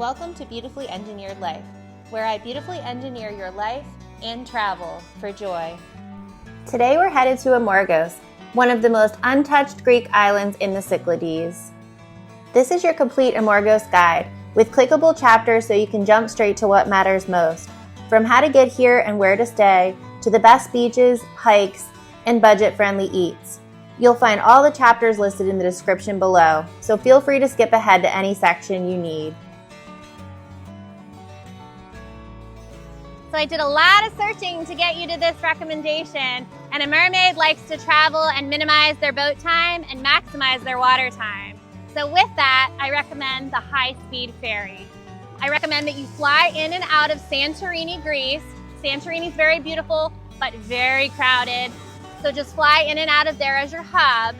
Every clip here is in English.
welcome to Beautifully Engineered Life, where I beautifully engineer your life and travel for joy. Today we're headed to Amorgos, one of the most untouched Greek islands in the Cyclades. This is your complete Amorgos guide, with clickable chapters so you can jump straight to what matters most, from how to get here and where to stay, to the best beaches, hikes, and budget-friendly eats. You'll find all the chapters listed in the description below, so feel free to skip ahead to any section you need. So I did a lot of searching to get you to this recommendation, and a mermaid likes to travel and minimize their boat time and maximize their water time. So with that, I recommend the high-speed ferry. I recommend that you fly in and out of Santorini, Greece. Santorini is very beautiful, but very crowded. So just fly in and out of there as your hub.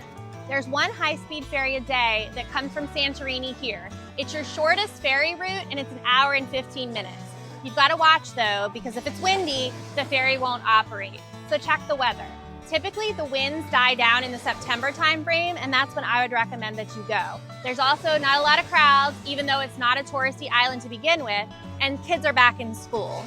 There's one high-speed ferry a day that comes from Santorini here. It's your shortest ferry route, and it's an hour and 15 minutes. You've got to watch though, because if it's windy, the ferry won't operate. So check the weather. Typically the winds die down in the September timeframe, and that's when I would recommend that you go. There's also not a lot of crowds, even though it's not a touristy island to begin with, and kids are back in school.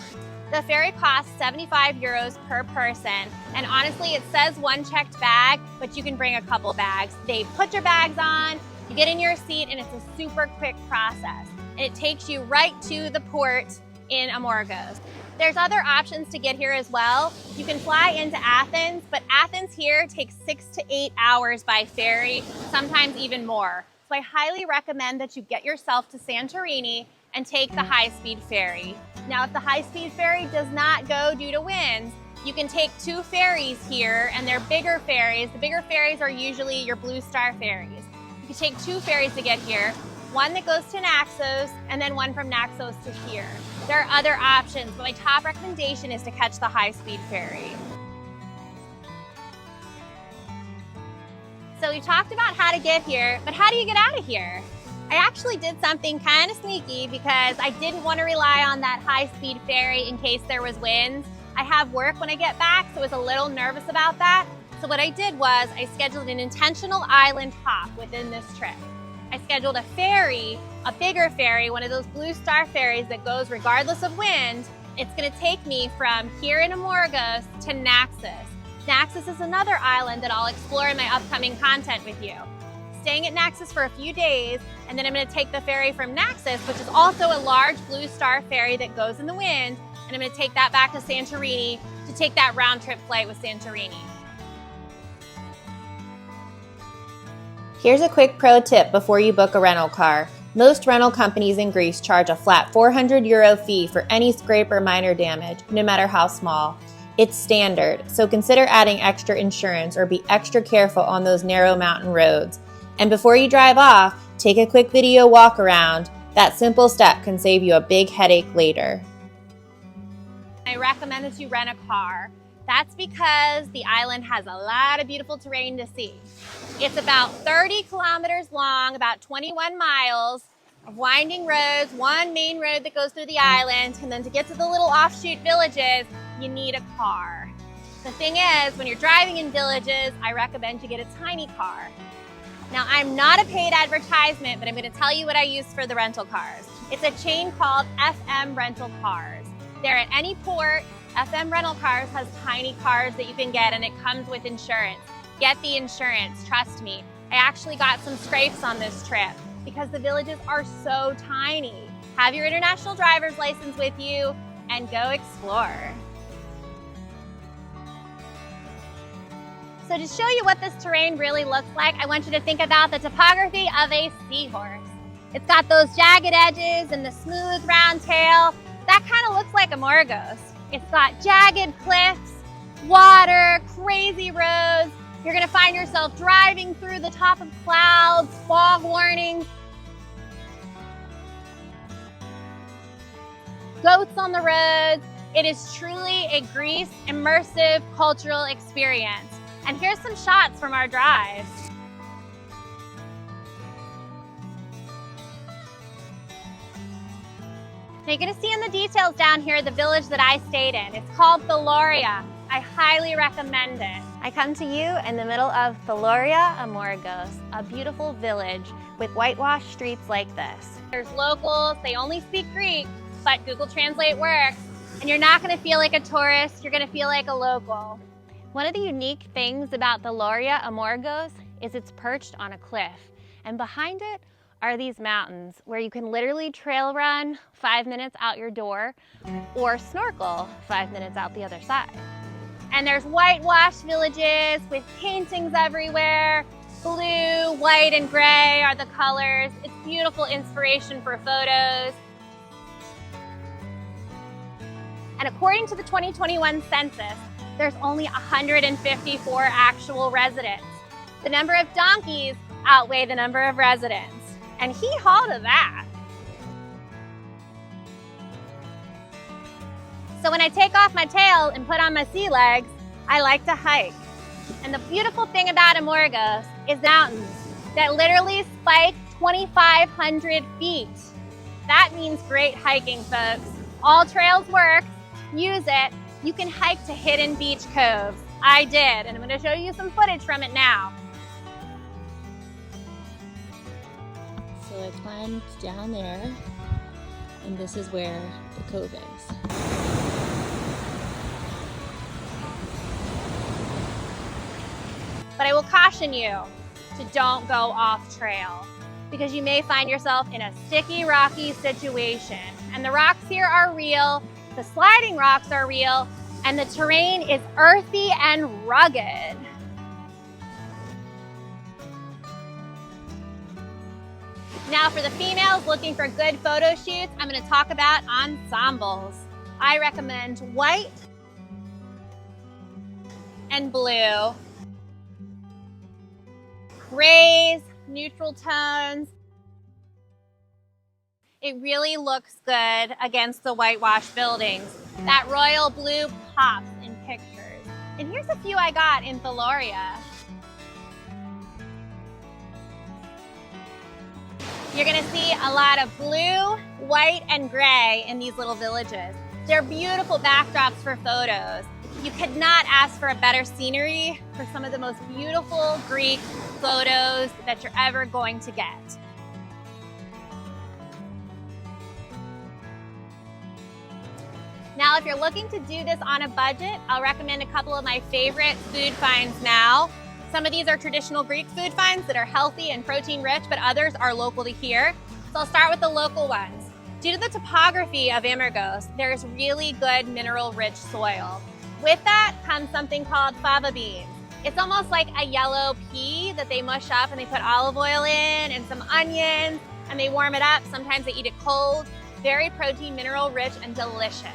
The ferry costs 75 euros per person, and honestly it says one checked bag, but you can bring a couple bags. They put your bags on, you get in your seat, and it's a super quick process. And it takes you right to the port in Amorgos. There's other options to get here as well. You can fly into Athens, but Athens here takes 6 to 8 hours by ferry, sometimes even more. So I highly recommend that you get yourself to Santorini and take the high-speed ferry. Now, if the high-speed ferry does not go due to winds, you can take 2 ferries here, and they're bigger ferries. The bigger ferries are usually your Blue Star ferries. You can take 2 ferries to get here, one that goes to Naxos, and then one from Naxos to here. There are other options, but my top recommendation is to catch the high-speed ferry. So we talked about how to get here, but how do you get out of here? I actually did something kind of sneaky because I didn't want to rely on that high-speed ferry in case there was winds. I have work when I get back, so I was a little nervous about that. So what I did was I scheduled an intentional island hop within this trip. I scheduled a ferry, a bigger ferry, one of those Blue Star ferries that goes regardless of wind. It's going to take me from here in Amorgos to Naxos. Naxos is another island that I'll explore in my upcoming content with you. Staying at Naxos for a few days, and then I'm going to take the ferry from Naxos, which is also a large Blue Star ferry that goes in the wind, and I'm going to take that back to Santorini to take that round trip flight with Santorini. Here's a quick pro tip before you book a rental car. Most rental companies in Greece charge a flat 400 euro fee for any scrape or minor damage, no matter how small. It's standard, so consider adding extra insurance or be extra careful on those narrow mountain roads. And before you drive off, take a quick video walk around. That simple step can save you a big headache later. I recommend that you rent a car. That's because the island has a lot of beautiful terrain to see. It's about 30 kilometers long, about 21 miles of winding roads, one main road that goes through the island, and then to get to the little offshoot villages, you need a car. The thing is, when you're driving in villages, I recommend you get a tiny car. Now, I'm not a paid advertisement, but I'm going to tell you what I use for the rental cars. It's a chain called FM Rental Cars. They're at any port. FM Rental Cars has tiny cars that you can get, and it comes with insurance. Get the insurance, trust me. I actually got some scrapes on this trip because the villages are so tiny. Have your international driver's license with you and go explore. So to show you what this terrain really looks like, I want you to think about the topography of a seahorse. It's got those jagged edges and the smooth round tail. That kind of looks like Amorgos. It's got jagged cliffs, water, crazy roads. You're gonna find yourself driving through the top of clouds, fog warnings, goats on the roads. It is truly a Greece immersive cultural experience. And here's some shots from our drive. Now you're gonna see in the details down here the village that I stayed in. It's called Tholaria. I highly recommend it. I come to you in the middle of Tholaria, Amorgos, a beautiful village with whitewashed streets like this. There's locals, they only speak Greek, but Google Translate works, and you're not gonna feel like a tourist, you're gonna feel like a local. One of the unique things about Tholaria, Amorgos is it's perched on a cliff, and behind it are these mountains where you can literally trail run 5 minutes out your door or snorkel 5 minutes out the other side. And there's whitewashed villages with paintings everywhere. Blue, white, and gray are the colors. It's beautiful inspiration for photos. And according to the 2021 census, there's only 154 actual residents. The number of donkeys outweigh the number of residents. And hee-haw to that. So when I take off my tail and put on my sea legs, I like to hike. And the beautiful thing about Amorgos is mountains that literally spike 2,500 feet. That means great hiking, folks. All trails work, use it. You can hike to hidden beach coves. I did, and I'm gonna show you some footage from it now. So I climbed down there, and this is where the cove is. But I will caution you to don't go off trail because you may find yourself in a sticky, rocky situation. And the rocks here are real, the sliding rocks are real, and the terrain is earthy and rugged. Now for the females looking for good photo shoots, I'm going to talk about ensembles. I recommend white and blue, grays, neutral tones. It really looks good against the whitewashed buildings. That royal blue pops in pictures. And here's a few I got in Tholaria. You're gonna see a lot of blue, white, and gray in these little villages. They're beautiful backdrops for photos. You could not ask for a better scenery for some of the most beautiful Greek photos that you're ever going to get. Now, if you're looking to do this on a budget, I'll recommend a couple of my favorite food finds now. Some of these are traditional Greek food finds that are healthy and protein rich, but others are local to here. So I'll start with the local ones. Due to the topography of Amorgos, there's really good mineral-rich soil. With that comes something called fava beans. It's almost like a yellow pea that they mush up and they put olive oil in and some onions and they warm it up. Sometimes they eat it cold. Very protein, mineral rich, and delicious.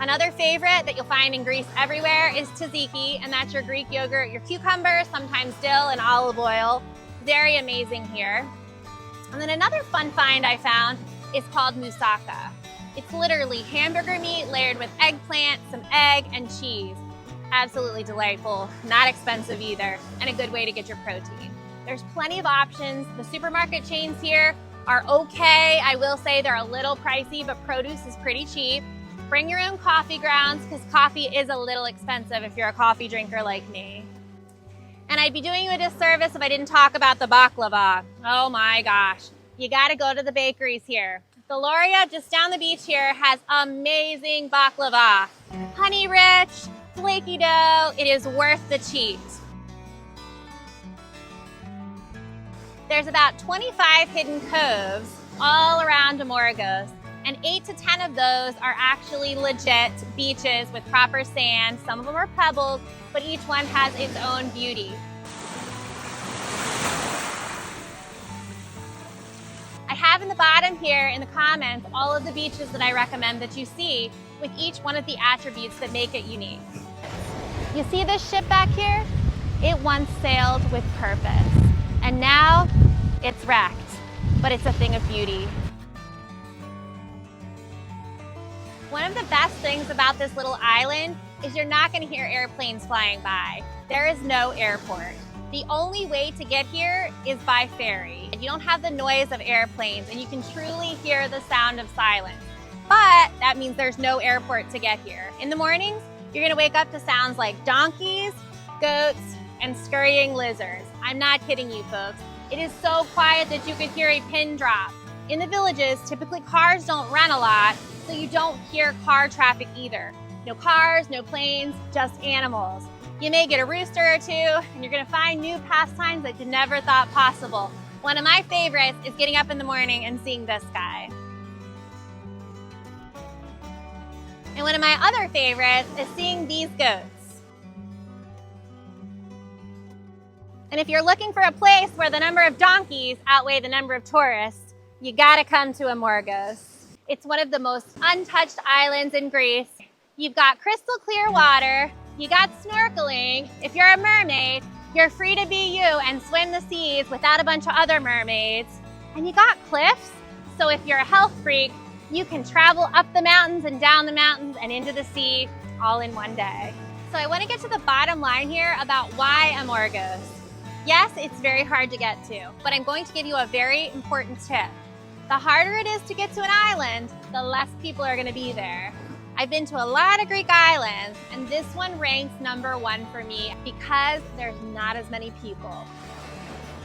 Another favorite that you'll find in Greece everywhere is tzatziki, and that's your Greek yogurt, your cucumbers, sometimes dill and olive oil. Very amazing here. And then another fun find I found is called moussaka. It's literally hamburger meat layered with eggplant, some egg, and cheese. Absolutely delightful, not expensive either, and a good way to get your protein. There's plenty of options. The supermarket chains here are okay. I will say they're a little pricey, but produce is pretty cheap. Bring your own coffee grounds because coffee is a little expensive if you're a coffee drinker like me. And I'd be doing you a disservice if I didn't talk about the baklava. Oh my gosh, you gotta go to the bakeries here. Tholaria, just down the beach here, has amazing baklava. Honey rich, flaky dough, it is worth the cheat. There's about 25 hidden coves all around Amorgos, and 8 to 10 of those are actually legit beaches with proper sand. Some of them are pebbles, but each one has its own beauty. I have in the bottom here in the comments all of the beaches that I recommend that you see with each one of the attributes that make it unique. You see this ship back here? It once sailed with purpose, and now it's wrecked, but it's a thing of beauty. One of the best things about this little island is you're not going to hear airplanes flying by. There is no airport. The only way to get here is by ferry. You don't have the noise of airplanes and you can truly hear the sound of silence. But that means there's no airport to get here. In the mornings, you're going to wake up to sounds like donkeys, goats, and scurrying lizards. I'm not kidding you, folks. It is so quiet that you could hear a pin drop. In the villages, typically cars don't run a lot, so you don't hear car traffic either. No cars, no planes, just animals. You may get a rooster or two, and you're gonna find new pastimes that you never thought possible. One of my favorites is getting up in the morning and seeing this guy. And one of my other favorites is seeing these goats. And if you're looking for a place where the number of donkeys outweigh the number of tourists, you gotta come to Amorgos. It's one of the most untouched islands in Greece. You've got crystal clear water, you got snorkeling. If you're a mermaid, you're free to be you and swim the seas without a bunch of other mermaids. And you got cliffs, so if you're a health freak, you can travel up the mountains and down the mountains and into the sea all in one day. So I want to get to the bottom line here about why Amorgos. Yes, it's very hard to get to, but I'm going to give you a very important tip. The harder it is to get to an island, the less people are going to be there. I've been to a lot of Greek islands, and this one ranks #1 for me because there's not as many people.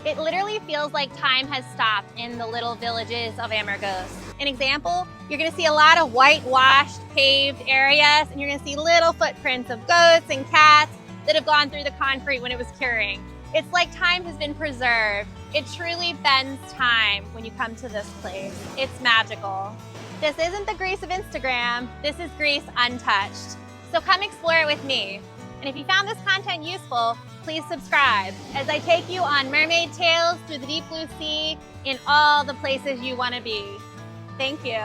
It literally feels like time has stopped in the little villages of Amorgos. An example, you're gonna see a lot of whitewashed, paved areas, and you're gonna see little footprints of goats and cats that have gone through the concrete when it was curing. It's like time has been preserved. It truly bends time when you come to this place. It's magical. This isn't the Greece of Instagram, this is Greece untouched. So come explore it with me. And if you found this content useful, please subscribe as I take you on mermaid tales through the deep blue sea in all the places you want to be. Thank you.